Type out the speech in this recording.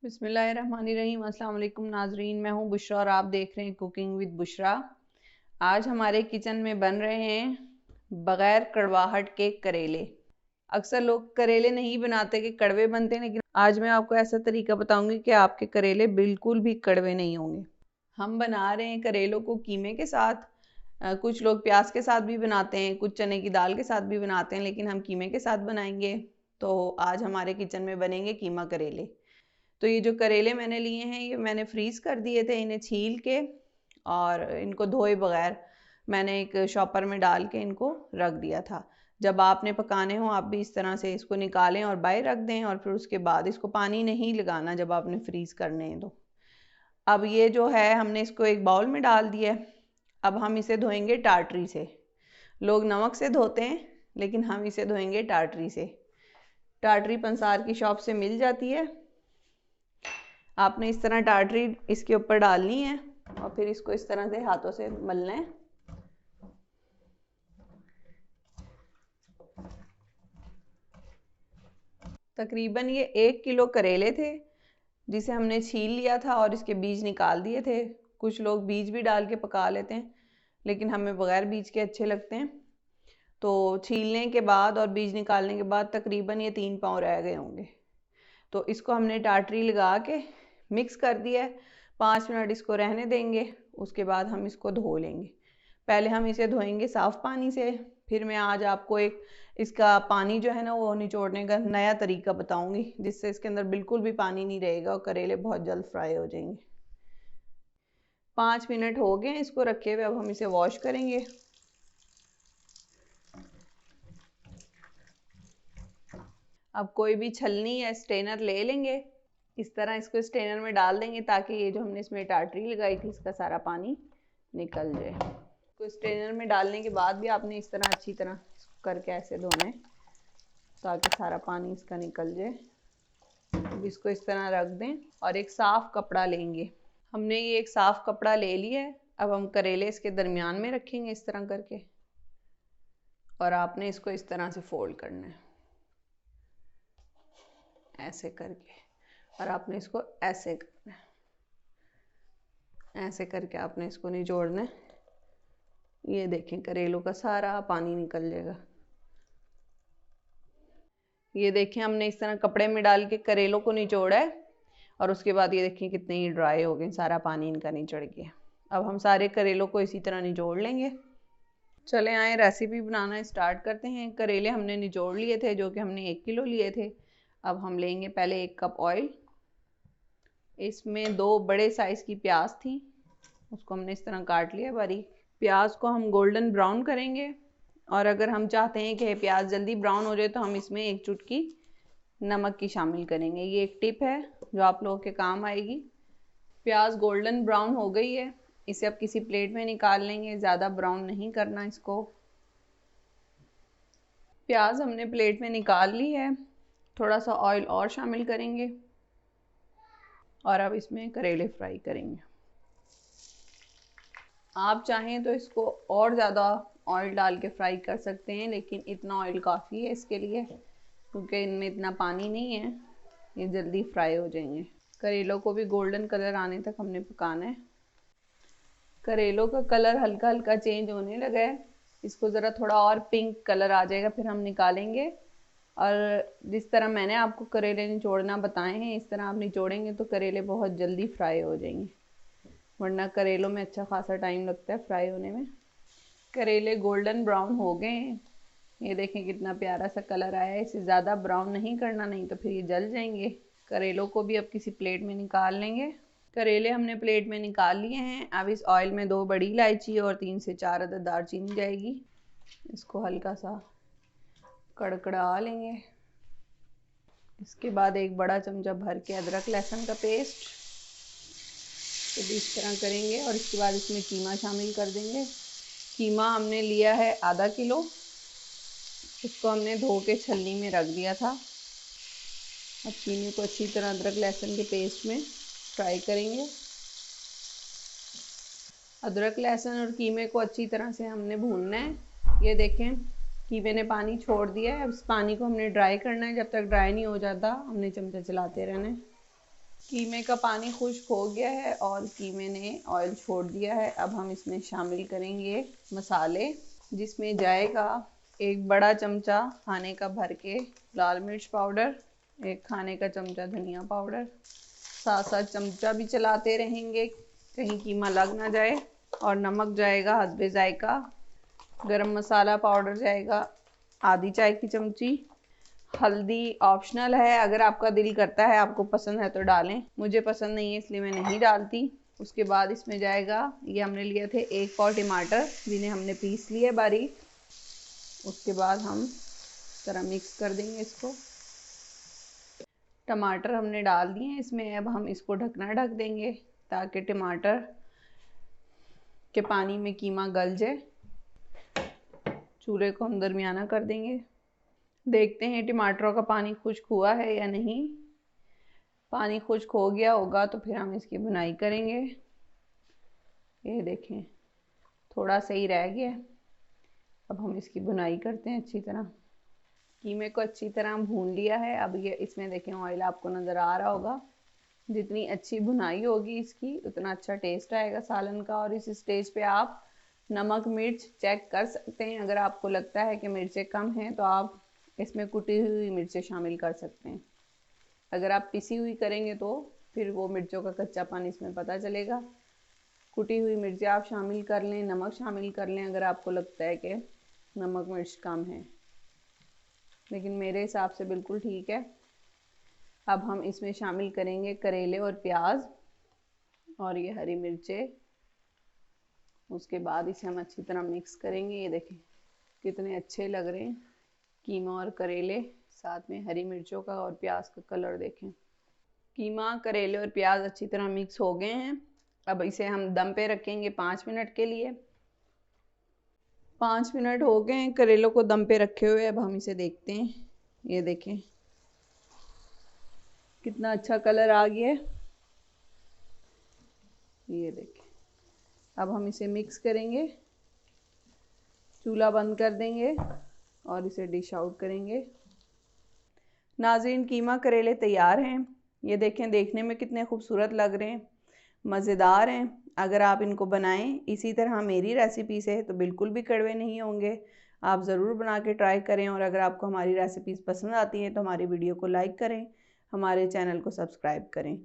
बिस्मिल्लाहिर्रहमानिर्रहीम। अस्सलाम वालेकुम नाजरीन, मैं हूं बुशरा और आप देख रहे हैं कुकिंग विद बुशरा। आज हमारे किचन में बन रहे हैं बग़ैर कड़वाहट के करेले। अक्सर लोग करेले नहीं बनाते कि कड़वे बनते हैं, लेकिन आज मैं आपको ऐसा तरीका बताऊंगी कि आपके करेले बिल्कुल भी कड़वे नहीं होंगे। हम बना रहे हैं करेलों को कीमे के साथ। कुछ लोग प्याज के साथ भी बनाते हैं, कुछ चने की दाल के साथ भी बनाते हैं, लेकिन हम कीमे के साथ बनाएंगे। तो आज हमारे किचन में बनेंगे कीमा करेले। तो ये जो करेले मैंने लिए हैं, ये मैंने फ्रीज़ कर दिए थे। इन्हें छील के और इनको धोए बगैर मैंने एक शॉपर में डाल के इनको रख दिया था। जब आपने पकाने हो आप भी इस तरह से इसको निकालें और बाहर रख दें, और फिर उसके बाद इसको पानी नहीं लगाना जब आपने फ्रीज़ करने हैं तो। अब ये जो है हमने इसको एक बाउल में डाल दिया है। अब हम इसे धोएंगे टाटरी से। लोग नमक से धोते हैं, लेकिन हम इसे धोएंगे टाटरी से। टाटरी पंसार की शॉप से मिल जाती है। आपने इस तरह टाटरी इसके ऊपर डालनी है और फिर इसको इस तरह से हाथों से मलना है। तकरीबन ये 1 किलो करेले थे जिसे हमने छील लिया था और इसके बीज निकाल दिए थे। कुछ लोग बीज भी डाल के पका लेते हैं, लेकिन हमें बगैर बीज के अच्छे लगते हैं। तो छीलने के बाद और बीज निकालने के बाद तकरीबन ये 3 पाँव रह गए होंगे। तो इसको हमने टाटरी लगा के मिक्स कर दिया है। 5 मिनट इसको रहने देंगे, उसके बाद हम इसको धो लेंगे। पहले हम इसे धोएंगे साफ़ पानी से, फिर मैं आज आपको एक इसका पानी जो है ना वो निचोड़ने का नया तरीका बताऊंगी, जिससे इसके अंदर बिल्कुल भी पानी नहीं रहेगा और करेले बहुत जल्द फ्राई हो जाएंगे। 5 मिनट हो गए इसको रखे हुए। अब हम इसे वॉश करेंगे। अब कोई भी छलनी या स्ट्रेनर ले लेंगे, इस तरह इसको स्ट्रेनर में डाल देंगे ताकि ये जो हमने इसमें टाटरी लगाई थी इसका सारा पानी निकल जाए। तो स्ट्रेनर में डालने के बाद भी आपने इस तरह अच्छी तरह करके ऐसे धोना है ताकि सारा पानी इसका निकल जाए। अब इसको इस तरह रख दें और एक साफ़ कपड़ा लेंगे। हमने ये एक साफ़ कपड़ा ले लिया है। अब हम करेले इसके दरमियान में रखेंगे इस तरह करके, और आपने इसको इस तरह से फोल्ड करना है ऐसे करके, और आपने इसको ऐसे करना है, ऐसे करके आपने इसको निचोड़ना है। ये देखें करेलों का सारा पानी निकल जाएगा। ये देखें हमने इस तरह कपड़े में डाल के करेलों को निचोड़ा है, और उसके बाद ये देखें कितने ही ड्राई हो गए, सारा पानी इनका निचड़ गया। अब हम सारे करेलों को इसी तरह निचोड़ लेंगे। चले आए रेसिपी बनाना स्टार्ट करते हैं। करेले हमने निचोड़ लिए थे, जो कि हमने 1 किलो लिए थे। अब हम लेंगे पहले 1 कप ऑयल। इसमें 2 बड़े साइज़ की प्याज थी, उसको हमने इस तरह काट लिया बारीक। प्याज को हम गोल्डन ब्राउन करेंगे, और अगर हम चाहते हैं कि प्याज जल्दी ब्राउन हो जाए तो हम इसमें 1 चुटकी नमक की शामिल करेंगे। ये एक टिप है जो आप लोगों के काम आएगी। प्याज गोल्डन ब्राउन हो गई है, इसे अब किसी प्लेट में निकाल लेंगे। ज़्यादा ब्राउन नहीं करना इसको। प्याज हमने प्लेट में निकाल ली है। थोड़ा सा ऑयल और शामिल करेंगे और अब इसमें करेले फ्राई करेंगे। आप चाहें तो इसको और ज़्यादा ऑयल डाल के फ्राई कर सकते हैं, लेकिन इतना ऑयल काफ़ी है इसके लिए, क्योंकि इनमें इतना पानी नहीं है, ये जल्दी फ्राई हो जाएंगे। करेलों को भी गोल्डन कलर आने तक हमने पकाना है। करेलों का कलर हल्का हल्का चेंज होने लगा है, इसको ज़रा थोड़ा और पिंक कलर आ जाएगा, फिर हम निकालेंगे। और जिस तरह मैंने आपको करेले निचोड़ना बताए हैं, इस तरह आप निचोड़ेंगे तो करेले बहुत जल्दी फ्राई हो जाएंगे, वरना करेलों में अच्छा खासा टाइम लगता है फ्राई होने में। करेले गोल्डन ब्राउन हो गए हैं, ये देखें कितना प्यारा सा कलर आया है। इसे ज़्यादा ब्राउन नहीं करना, नहीं तो फिर ये जल जाएंगे। करेलों को भी अब किसी प्लेट में निकाल लेंगे। करेले हमने प्लेट में निकाल लिए हैं। अब इस ऑयल में 2 बड़ी इलायची और 3 से 4 अदद दालचीनी जाएगी। इसको हल्का सा कड़कड़ा लेंगे। इसके बाद 1 बड़ा चमचा भर के अदरक लहसुन का पेस्ट तो भी इस तरह करेंगे, और इसके बाद इसमें कीमा शामिल कर देंगे। कीमा हमने लिया है आधा किलो, इसको हमने धो के छलनी में रख दिया था। अब कीमे को अच्छी तरह अदरक लहसुन के पेस्ट में फ्राई करेंगे। अदरक लहसुन और कीमे को अच्छी तरह से हमने भूनना है। ये देखें कीमे ने पानी छोड़ दिया है। अब इस पानी को हमने ड्राई करना है। जब तक ड्राई नहीं हो जाता हमने चमचा चलाते रहना है। कीमे का पानी खुश्क हो गया है और कीमे ने ऑयल छोड़ दिया है। अब हम इसमें शामिल करेंगे मसाले, जिसमें जाएगा 1 बड़ा चमचा खाने का भर के लाल मिर्च पाउडर, 1 खाने का चमचा धनिया पाउडर, साथ साथ चमचा भी चलाते रहेंगे कहीं कीमा लग ना जाए, और नमक जाएगा हस्बे जायका, गरम मसाला पाउडर जाएगा आधी चाय की चमची, हल्दी ऑप्शनल है, अगर आपका दिल करता है आपको पसंद है तो डालें, मुझे पसंद नहीं है इसलिए मैं नहीं डालती। उसके बाद इसमें जाएगा, ये हमने लिए थे 1 पाव टमाटर जिन्हें हमने पीस लिया बारीक। उसके बाद हम इस तरह मिक्स कर देंगे इसको। टमाटर हमने डाल दिए हैं इसमें, अब हम इसको ढकना ढक देंगे ताकि टमाटर के पानी में कीमा गल जाए। चूल्हे को हम दरमियाना कर देंगे। देखते हैं टमाटरों का पानी खुश्क हुआ है या नहीं। पानी खुश्क हो गया होगा तो फिर हम इसकी भुनाई करेंगे। ये देखें थोड़ा सही रह गया। अब हम इसकी भुनाई करते हैं अच्छी तरह। कीमे को अच्छी तरह भून लिया है। अब ये इसमें देखें ऑयल आपको नज़र आ रहा होगा। जितनी अच्छी भुनाई होगी इसकी उतना अच्छा टेस्ट आएगा सालन का। और इस स्टेज पे आप नमक मिर्च चेक कर सकते हैं। अगर आपको लगता है कि मिर्चें कम हैं तो आप इसमें कुटी हुई मिर्चें शामिल कर सकते हैं। अगर आप पिसी हुई करेंगे तो फिर वो मिर्चों का कच्चापन इसमें पता चलेगा। कुटी हुई मिर्चें आप शामिल कर लें, नमक शामिल कर लें अगर आपको लगता है कि नमक मिर्च कम है, लेकिन मेरे हिसाब से बिल्कुल ठीक है। अब हम इसमें शामिल करेंगे करेले और प्याज और ये हरी मिर्चें। उसके बाद इसे हम अच्छी तरह मिक्स करेंगे। ये देखें कितने अच्छे लग रहे हैं कीमा और करेले, साथ में हरी मिर्चों का और प्याज का कलर देखें। कीमा करेले और प्याज अच्छी तरह मिक्स हो गए हैं। अब इसे हम दम पे रखेंगे 5 मिनट के लिए। 5 मिनट हो गए हैं करेलों को दम पे रखे हुए। अब हम इसे देखते हैं। ये देखें कितना अच्छा कलर आ गया है। ये देखें अब हम इसे मिक्स करेंगे, चूल्हा बंद कर देंगे और इसे डिश आउट करेंगे। नाज़रीन कीमा करेले तैयार हैं। ये देखें देखने में कितने खूबसूरत लग रहे हैं, मज़ेदार हैं। अगर आप इनको बनाएं इसी तरह मेरी रेसिपी से तो बिल्कुल भी कड़वे नहीं होंगे। आप ज़रूर बना के ट्राई करें। और अगर आपको हमारी रेसिपीज़ पसंद आती हैं तो हमारी वीडियो को लाइक करें, हमारे चैनल को सब्सक्राइब करें।